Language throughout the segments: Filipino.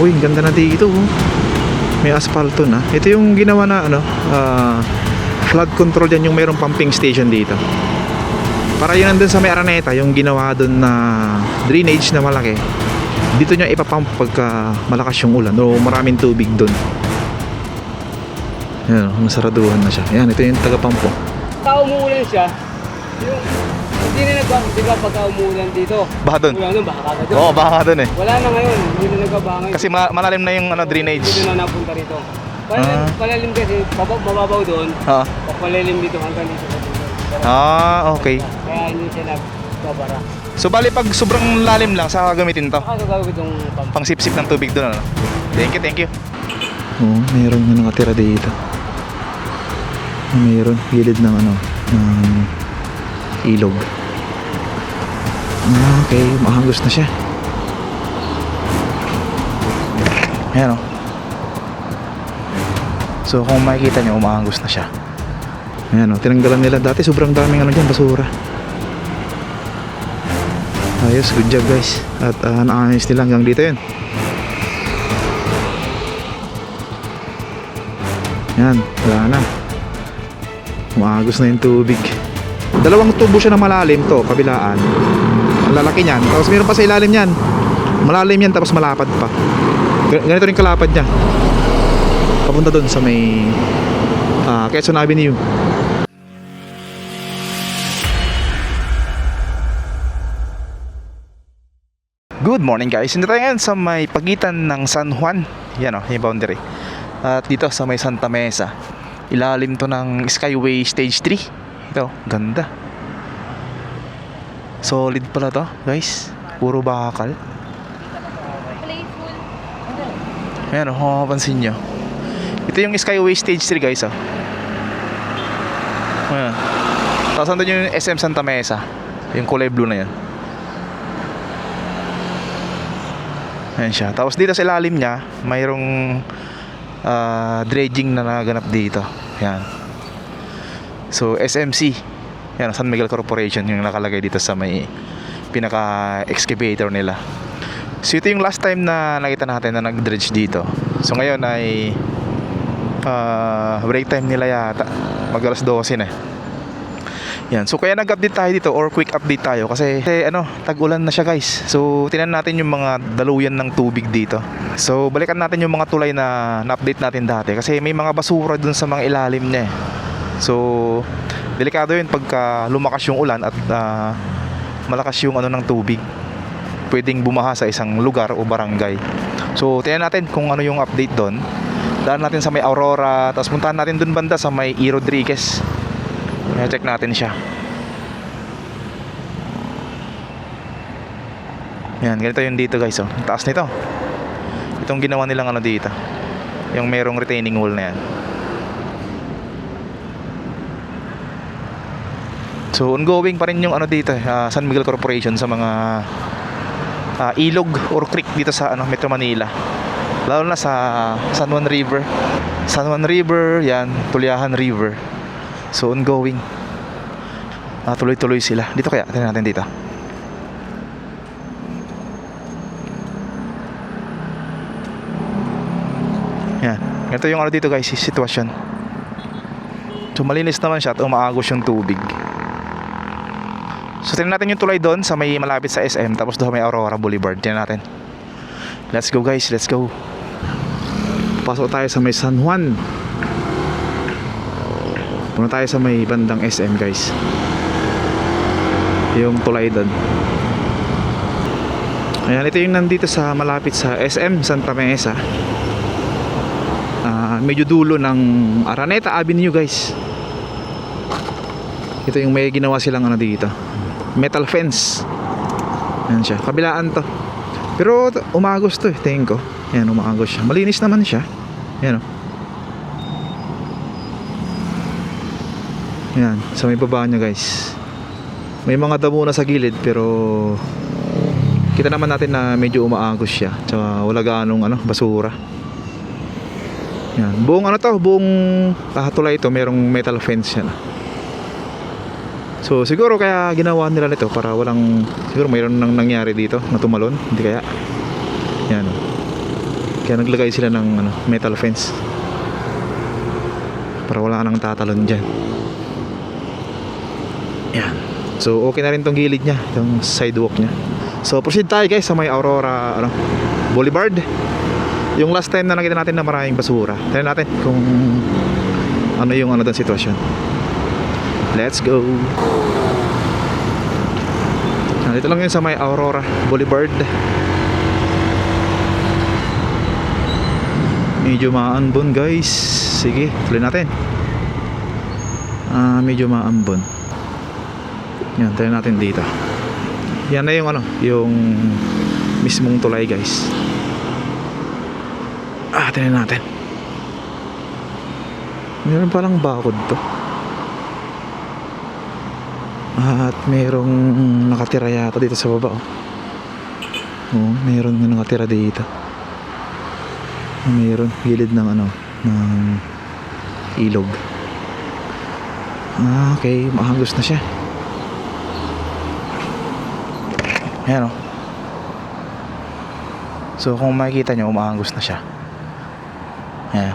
Uy, ganda na dito oh. May asfalto na. Ito yung ginawa na ano, flood control yan, yung mayroong pumping station dito. Para yun nandun sa may Araneta, yung ginawa dun na drainage na malaki. Dito nyo ipapump pagka malakas yung ulan o maraming tubig dun. Ayan, nasaraduhan na siya. Ayan, ito yung taga-pump po. Pagka umuulan siya, yung hindi na di ba pagka umuulan dito? Baha dun? Umulan dun, baka kagad dun. Oo, baka dun eh. Wala na ngayon, hindi na nagbabangan. Kasi malalim na yung ano, drainage. Hindi na napunta rito. Palalim kasi, mababaw doon. Palalim dito hanggang dito. Okay. Kaya hindi siya nagbabara. So bali pag sobrang lalim lang, saka gamitin to? Saka gagawin itong Pang sip-sip ng tubig doon, ano? Thank you. Oo, mayroon na nakatira dito. Mayroon, gilid ng ano, ng ilog. Okay, mahangos na siya. Ayan o. So kung makikita nyo, umahangos na siya. Ayan o, tinanggalan nila. Dati sobrang daming ano dyan, basura. Ayos, good job guys. At naayos nila hanggang dito yun. Yan, wala na. Umagos na yung tubig. Dalawang tubo siya na malalim to, kabilaan. Ang lalaki niyan. Tapos meron pa sa ilalim niyan. Malalim yan tapos malapad pa. Ganito rin kalapad niya. Papunta doon sa may Quezon Avenue. Good morning guys. Hindi tayo ngayon sa may pagitan ng San Juan. Yan o, yung boundary. At dito sa may Santa Mesa. Ilalim to ng Skyway Stage 3. Ito, ganda. Solid pala to guys. Puro bakal. Ayan o, kung mapapansin nyo. Ito yung Skyway Stage 3 guys o. Ayan. Tapos nandun yung SM Santa Mesa. Yung kulay blue na yan. Ayan siya. Tapos dito sa ilalim niya, mayroong dredging na naganap dito. Ayan. So SMC, yan, San Miguel Corporation yung nakalagay dito sa may pinaka-excavator nila. So ito yung last time na nakita natin na nag-dredge dito. So ngayon ay break time nila yata. Mag alas 12 na. Yan. So kaya nag-update tayo dito or quick update tayo kasi ano, tag-ulan na siya guys. So tingnan natin yung mga daluyan ng tubig dito. So balikan natin yung mga tulay na na-update natin dati kasi may mga basura dun sa mga ilalim niya. So delikado yun pagka lumakas yung ulan at malakas yung ano ng tubig. Pwedeng bumaha sa isang lugar o barangay. So tingnan natin kung ano yung update doon. Daan natin sa may Aurora, tapos puntahan natin dun banda sa may E. Rodriguez. Check natin siya. Yan, ganito yung dito guys oh. Ang taas nito. Itong ginawa nilang ano dito, yung merong retaining wall na yan. So ongoing pa rin yung ano dito San Miguel Corporation sa mga ilog or creek dito sa ano, Metro Manila. Lalo na sa San Juan River. San Juan River, yan, Tuliahan River. So ongoing. Tuloy-tuloy sila. Dito kaya, tingnan natin dito. Yan. Ito yung ano dito guys, sitwasyon. So malinis naman siya at umaagos yung tubig. So tingnan natin yung tulay doon sa may malapit sa SM. Tapos doon may Aurora Boulevard. Tingnan natin. Let's go guys, let's go. Pasok tayo sa may San Juan. Punta tayo sa may bandang SM guys. Yung tulay doon. Ayan, ito yung nandito sa malapit sa SM Santa Mesa. Medyo dulo ng Araneta Avenue guys. Ito yung may ginawa silang ano dito, metal fence. Ayan siya, kabilaan to. Pero umagos to tingin ko. Ayan, umagos siya. Malinis naman siya. Ayan o. Ayan, sa may baba niya guys. May mga damo na sa gilid pero kita naman natin na medyo umaagos siya. Tsaka wala ganong ano, basura. Yan, buong ano to, buong tulay ito, merong metal fence yan. So siguro kaya ginawa nila nito para walang, siguro mayroon nang nangyari dito na tumalon, hindi kaya. Yan. Kaya naglagay sila ng metal fence para wala nang tatalon dyan. Yan. So okay na rin tong gilid niya, yung sidewalk niya. So proceed tayo guys sa may Aurora Boulevard. Yung last time na nakita natin na maraming basura. Tingnan natin kung ano yung doon sitwasyon. Let's go. Dito lang yun sa may Aurora Boulevard. Medyo maambon guys. Sige, tuloy natin. Medyo maambon. Yan, tayo natin dito. Yan na yung yung mismong tulay guys. Tingnan natin. Meron palang bakod to. At merong nakatira yata dito sa baba. Oh, meron nga nakatira dito. Meron gilid ng ng ilog. Okay, maangus na siya. Ayan So kung makikita nyo, umaangus na siya. Ayan.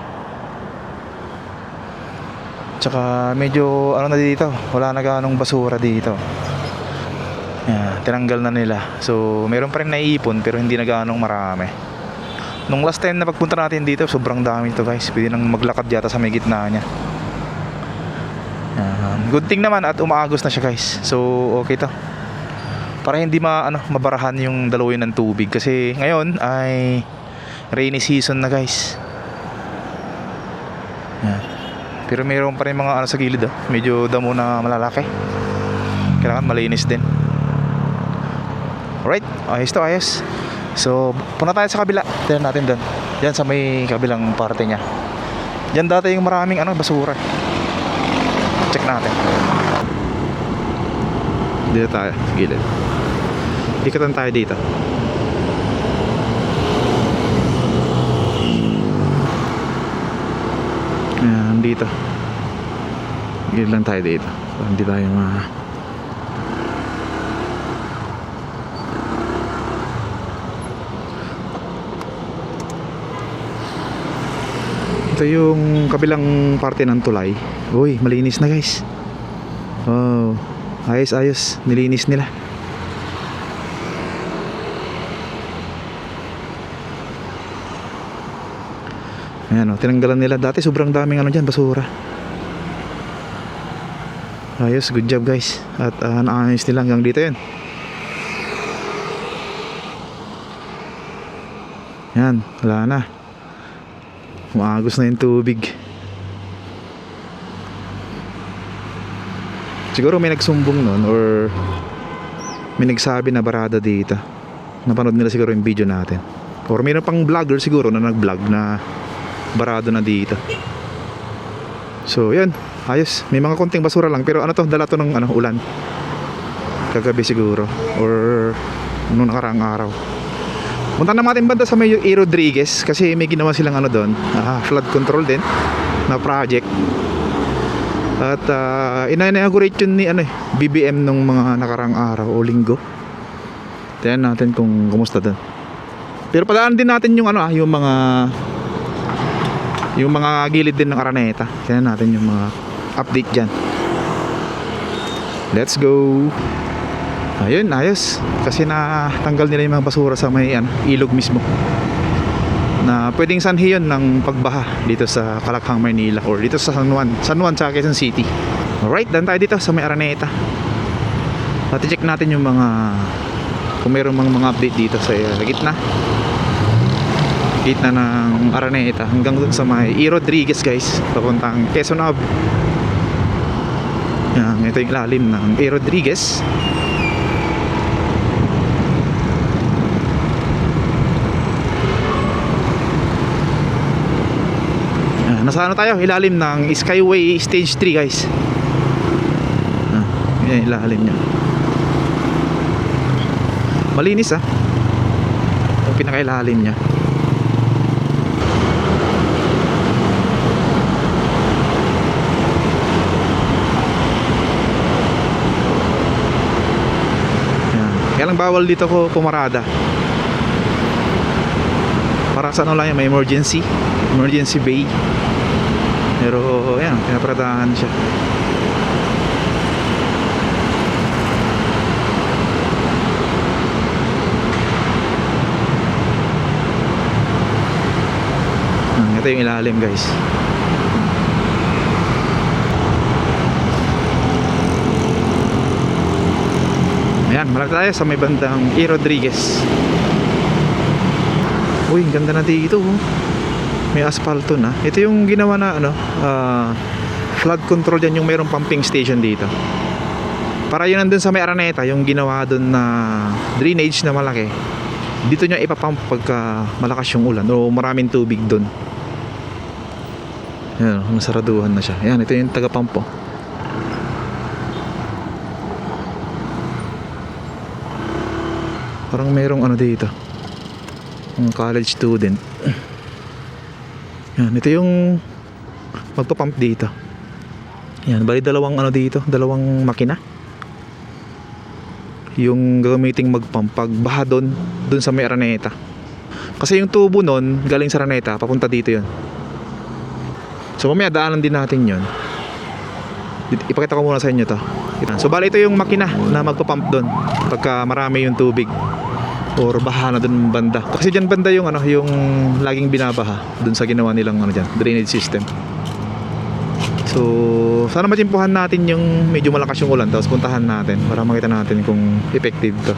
Tsaka medyo na dito, wala na ganong basura dito. Ayan, tinanggal na nila. So meron pa rin naiipon pero hindi na ganong marami. Nung last time na pagpunta natin dito, sobrang dami ito guys. Pwede nang maglakad yata sa may gitna niya. Good thing naman at umaagos na siya guys. So okay to. Para hindi mabarahan yung daloy ng tubig. Kasi ngayon ay rainy season na guys. Yan. Pero mayroon pa rin mga sa gilid medyo damo na malalaki. Kailangan malinis din. Alright, ayos to, ayos. So punta tayo sa kabila. Tignan natin doon. Yan sa may kabilang parte niya. Yan dati yung maraming basura. Check natin. Dito tayo sa gilid. Ikatan tayo dito. Ayan, dito. Gilid lang tayo dito. Hindi tayo Ito yung kabilang parte ng tulay. Uy, malinis na guys. Oh, ayos ayos. Nilinis nila. Ayan tinanggalan nila. Dati sobrang daming dyan, basura. Ayos, good job guys. At naayos nila hanggang dito yun. Yan, wala na. Umaagos na yung tubig. Siguro may nagsumbong nun or may nagsabi na barada dito. Napanood nila siguro yung video natin. Or mayroon pang vlogger siguro na nag-vlog na barado na dito. So yan, ayos. May mga konting basura lang pero dala to ng ulan. Kagabi siguro or noong nakaraang araw. Punta na natin banda sa may E. Rodriguez kasi may ginawa silang doon, flood control din na project. At ina-inaugurate yun ni BBM nung mga nakaraang araw o linggo. Tingnan natin kung kumusta doon. Pero padaan din natin yung yung mga gilid din ng Araneta. Tingnan natin yung mga update dyan. Let's go. Ayun, ayos. Kasi natanggal nila yung mga basura sa may ilog mismo. Na pwedeng sanhi yun ng pagbaha dito sa Kalakhang, Maynila or dito sa San Juan tsaka Quezon City. Alright, dan tayo dito sa may Araneta. At i-check natin yung kung mayroong mga update dito sa gitna ng Araneta hanggang dun sa may E. Rodriguez guys, papuntang Quezon Ave. Yan, ito yung ilalim ng E. Rodriguez. Nasa tayo, ilalim ng Skyway Stage 3 guys. Yan, ilalim niya. Malinis yung pinakailalim niya. Yan. Kaya lang bawal dito ko pumarada. Para sa ano lang yan, may emergency bay. Pero ayan, pinaparadahan siya. Ito yung ilalim, guys. Ayan, malapit tayo sa may bandang E. Rodriguez. Uy, ang ganda na dito, oh. May asphalto na. Ito yung ginawa na flood control yan, yung mayroong pumping station dito. Para yun nandun sa may Araneta, yung ginawa dun na drainage na malaki. Dito niya ipapump pagka malakas yung ulan o maraming tubig dun. Yan, nasaraduhan na siya. Yan, ito yung taga-pump, oh. Parang mayroong ano dito, mga college student. Yan, ito yung magpapump dito. Yan, bali dalawang ano dito, dalawang makina yung gagamiting magpump pag baha dun sa may Araneta. Kasi yung tubo nun galing sa Araneta papunta dito yun. So mamaya daanan din natin yun. Ipakita ko muna sa inyo to. So bali ito yung makina na magpapump dun pagka marami yung tubig or baha na dun banda. Kasi dyan banda yung ano, yung laging binabaha dun sa ginawa nilang ano dyan, drainage system. So sana matimpuhan natin yung medyo malakas yung ulan, tapos puntahan natin para makita natin kung effective to.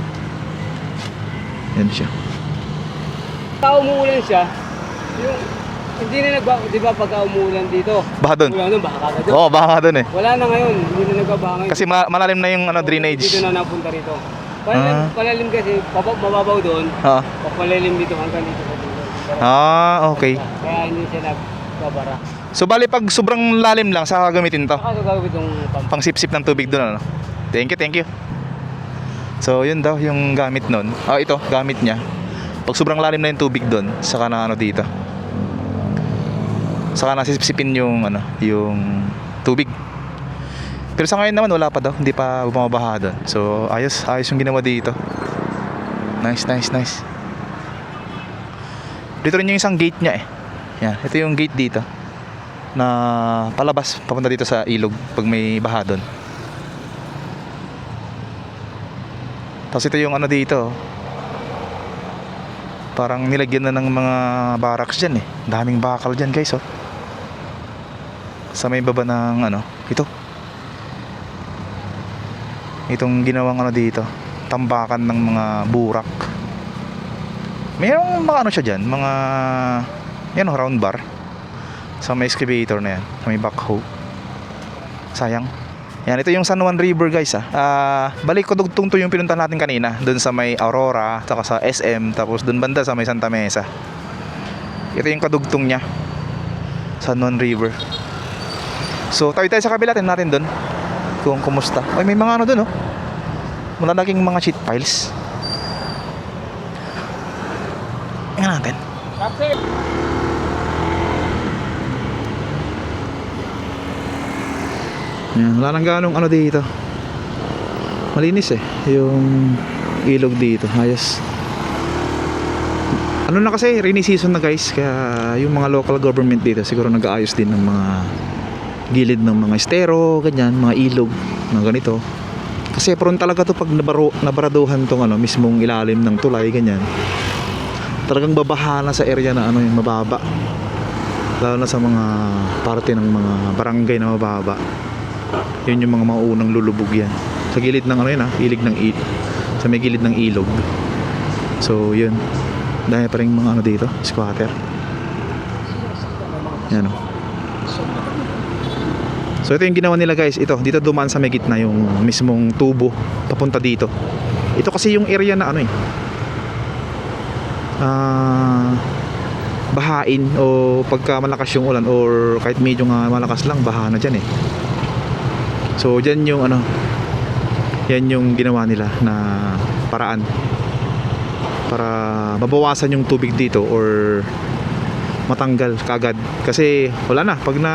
Yan siya. Pagka umuulan siya, yung hindi na di ba pagka umuulan dito? Baha dun. Ulan dun, baka kagad. Oo, baha dun eh. Wala na ngayon, hindi na nagbabaha ngayon. Kasi malalim na yung ano, drainage. Dito na napunta rito. Palalim kasi, mababaw doon. Oo. Palalim dito hanggang dito sa dulo. Okay. Kaya hindi siya nagbabara. So bali pag sobrang lalim lang sa gagamitin to. Saka gagawin itong pump. Pang sip-sip ng tubig doon, ano. Thank you. So yun daw yung gamit nun. Ito, gamit niya. Pag sobrang lalim na yung tubig doon, saka na ano dito. Saka na sip-sipin yung ano, yung tubig. Pero sa ngayon naman wala pa daw, hindi pa bumabaha doon. So ayos yung ginawa dito. Nice. Dito rin yung isang gate niya eh. Yan, ito yung gate dito na palabas papunta dito sa ilog pag may baha doon. Tapos ito yung ano dito, parang nilagyan na ng mga barracks dyan eh. Daming bakal dyan, guys, oh. Sa may baba ng ano, itong ginawang ano dito, tambakan ng mga burak. Mayroong mga ano siya dyan, mga yan, round bar sa may excavator na yan, sa may backhoe. Sayang. Yan, ito yung San Juan River, guys, balik ko dugtong to yung pinunta natin kanina, dun sa may Aurora, saka sa SM, tapos dun banda sa may Santa Mesa. Ito yung kadugtong niya, San Juan River. So tayo sa kabila, tingnan natin dun kung kumusta. Ay, may mga ano dun, oh, malalaging mga sheet piles. Tingnan natin. Yan, wala nang ganong ano dito. Malinis eh yung ilog dito, ayos. Ano na kasi, rainy season na, guys, kaya yung mga local government dito siguro nag-aayos din ng mga gilid ng mga estero, ganyan, mga ilog, mga ganito. Kasi prone talaga to pag nabaraduhan tong ano, mismong ilalim ng tulay, ganyan. Talagang babaha na sa area na ano, yung mababa. Lalo na sa mga parte ng mga barangay na mababa. Yun yung mga maunang lulubog yan. Sa gilid ng ano yun, sa may gilid ng ilog. So yun, dahil pa rin mga ano dito, squatter. Yan, o. So ito yung ginawa nila, guys. Ito, dito dumaan sa may gitna yung mismong tubo papunta dito. Ito kasi yung area na ano eh, bahain o pagka malakas yung ulan or kahit medyo nga malakas lang, baha na dyan eh. So dyan yung ano, yan yung ginawa nila na paraan para mabawasan yung tubig dito or matanggal kagad. Kasi wala na, pag na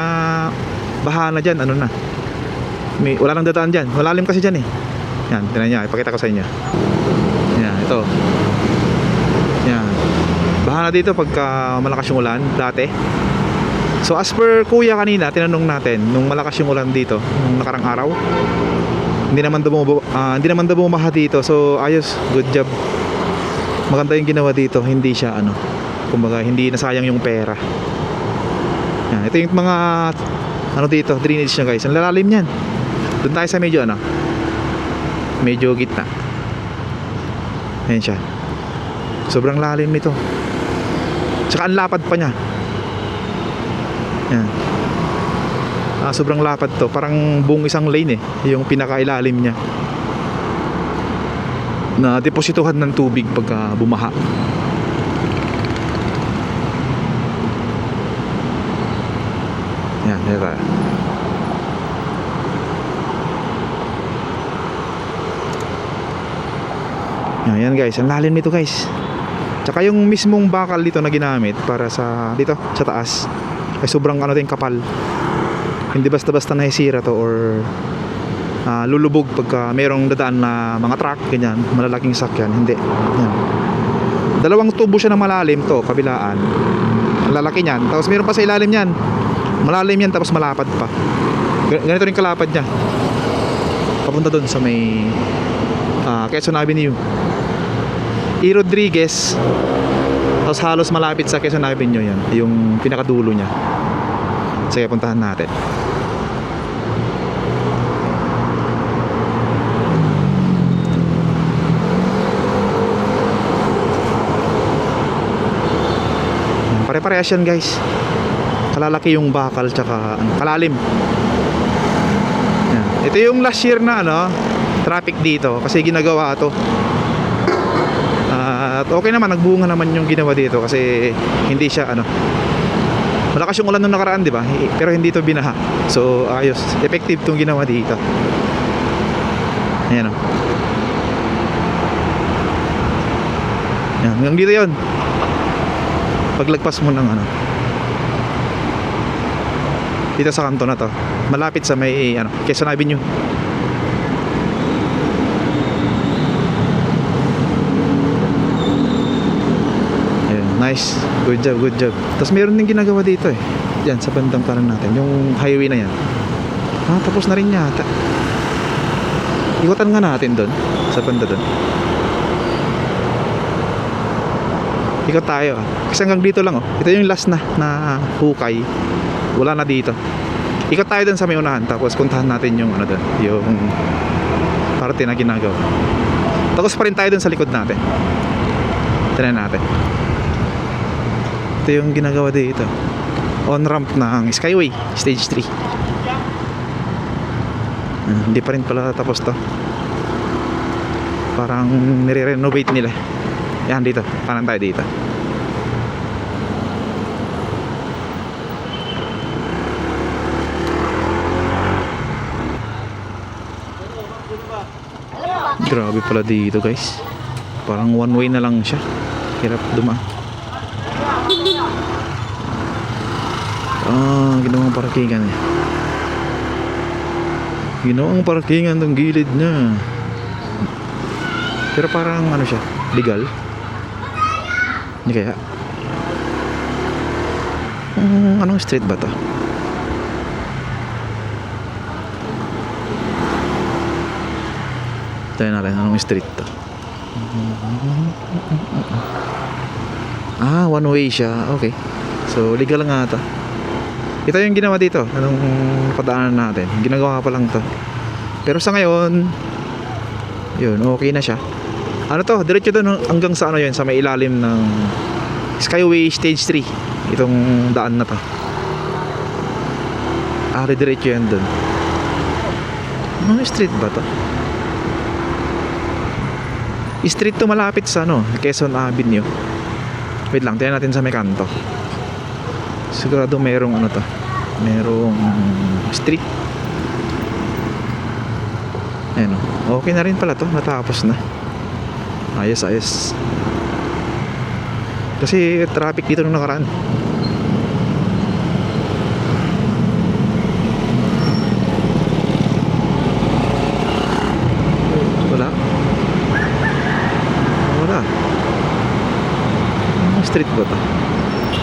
baha na dyan, ano na, wala nang dadaan dyan, malalim kasi dyan eh. Yan, tingnan nyo, ipakita ko sa inyo. Yan, ito. Yan, Baha na dito pagka malakas yung ulan dati. So as per kuya kanina, tinanong natin nung malakas yung ulan dito nung nakarang araw, hindi naman daw bumaha dito. So ayos, good job. Maganda yung ginawa dito, hindi siya kumbaga hindi nasayang yung pera. Yan, ito yung mga dito, drainage niya guys. Ang lalalim niyan. Doon tayo sa medyo medyo gitna. Ayan siya. Sobrang lalim nito. Tsaka ang lapad pa niya. Yan. Sobrang lapad to. Parang buong isang lane yung pinakailalim niya. Na deposituhan ng tubig pagka bumaha. Yan, dito tayo. Yan guys, ang lalim nito guys. Tsaka yung mismong bakal dito na ginamit para sa dito sa taas ay sobrang din kapal. Hindi basta-basta nahisira to or lulubog pagka mayroong dadaan na mga truck ganyan, malalaking sakyan. Hindi. Yan. Dalawang tubo siya na malalim to, kabilaan. Ang lalaki niyan. Tapos mayroon pa sa ilalim niyan. Malalim yan tapos malapad pa. Ganito rin kalapad niya. Papunta doon sa may Quezon Avenue. E. Rodriguez. Tapos halos malapit sa Quezon Avenue yan. Yung pinakadulo niya. Sige, puntahan natin. Pare-parehas yan guys. Kalalaki yung bakal tsaka kalalim. Yan. Ito yung last year na traffic dito kasi ginagawa to. At okay naman, nagbunga naman yung ginawa dito kasi hindi siya malakas yung ulan nung nakaraan, di ba? Pero hindi to binaha. So ayos, effective tong ginawa dito. Ayan Yan, hanggang dito yun. Paglagpas mo ng dito sa kanto na to, malapit sa may Quezon Avenue. Ayan, nice, good job, good job. Tapos meron din ginagawa dito yan sa bandang kanan natin, yung highway na yan. Tapos na rin yata. Ikutan nga natin doon sa banda doon. Ikot tayo kasi hanggang dito lang ito yung last na hukay, wala na dito. Ikot tayo dun sa may unahan tapos puntahan natin yung doon, yung parte na ginagawa. Tapos pa rin tayo dun sa likod natin. Tignan natin. Ito yung ginagawa dito, on ramp ng Skyway Stage 3. Hindi pa rin pala tapos to. Parang nire-renovate nila. Yan dito, kanan tayo dito. Grabe pala dito guys. Parang one way na lang siya. Hirap dumaan. Ginawang parkingan Ginawang parkingan ng gilid niya. Pero parang siya, legal. Hindi kaya? Anong street ba to? Tayo natin, anong street to? One way siya. Okay. So, legal lang nga ata. Ito yung ginawa dito. Anong padaanan natin? Ginagawa pa lang to. Pero sa ngayon, yun, okay na siya. Diretso doon hanggang sa yun, sa may ilalim ng Skyway Stage 3. Itong daan na to. Diretso yan doon. Anong street ba to? Street to malapit sa Quezon Avenue. Wait lang, tingnan natin sa may kanto. Sigurado merong merong street. Ayan okay na rin pala to, natapos na. Ayos. Kasi traffic dito nung nakaraan. Wala. street ba to?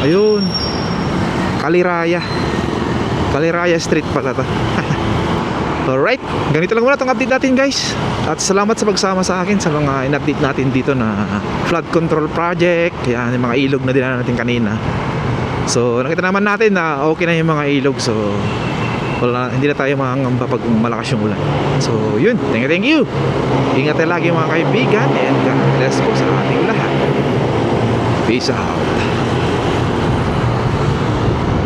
Ayun. Kaliraya Street pala to. Alright, ganito lang muna itong update natin guys. At salamat sa pagsama sa akin sa mga in-update natin dito na flood control project. Kaya yung mga ilog na dinala natin kanina. So nakita naman natin na okay na yung mga ilog. So hindi na tayo mangangamba pag malakas yung ulan. So yun, thank you. Ingat tayo lagi mga kaibigan. And God bless po sa ating lahat. Peace out.